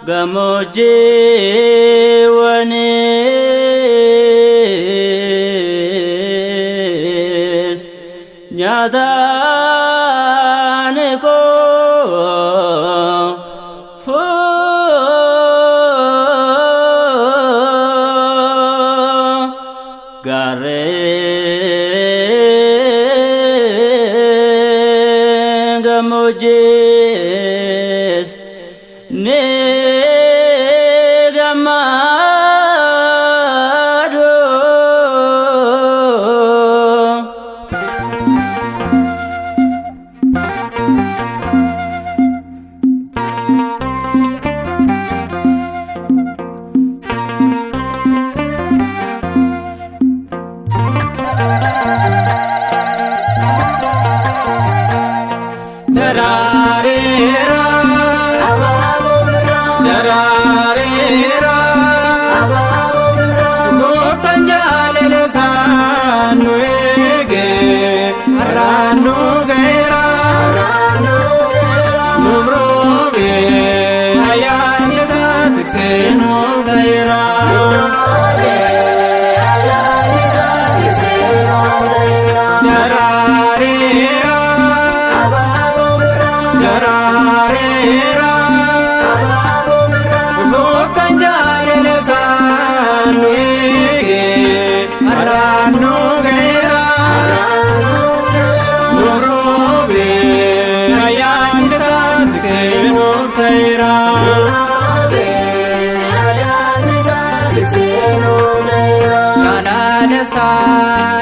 Gamoji wanis nyatane ko fu gare gamojis ne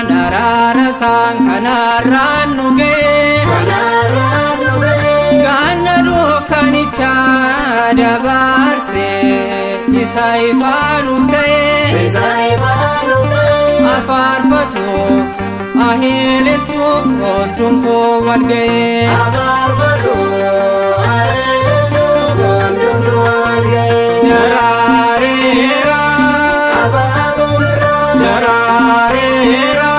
Nararasan kanaranuge ganna dukanicha dabarse isaifanufte afarfatu ahilchuf odumto walgaye nararera nararera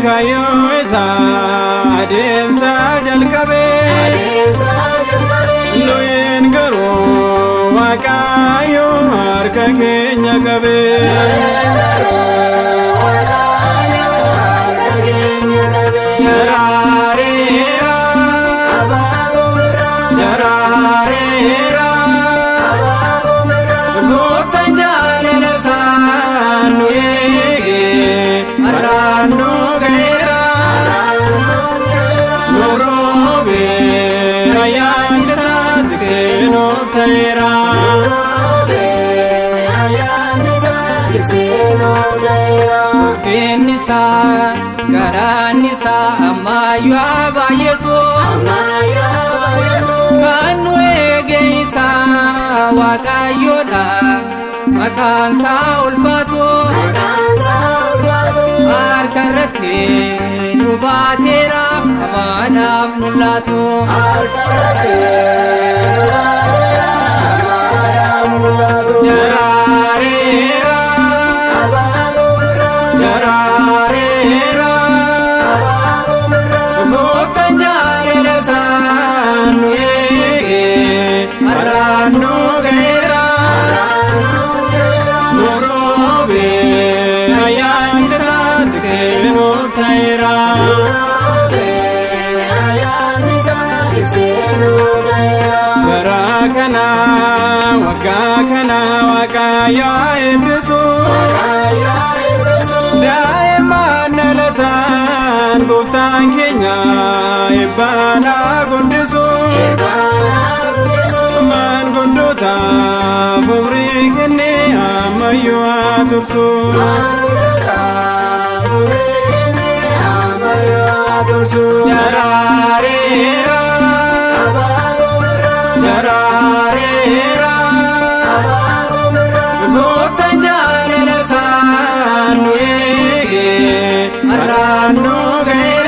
kayo isa adem sajal kabe loen garo wakayo harka kenya kabe yararera yararera goftan jalala sanu yege arano Finisa garanisa amayu abayeto kanu egeisa wakayoda makansa ulfato arkarate nubatera amanaf nulato yararera yararera goftan jalala sanu yege arano gera norobe ayan satke noftaira barakana wagakana wakaya ebisu daiman nalatan gooftaan keenya eebbaana guddisu maanguddootaaf umrii kennee ammayyuu haa tursu. Daraareera daraareera gooftaan jaalala isaa nu eege har'aan nu ga'e.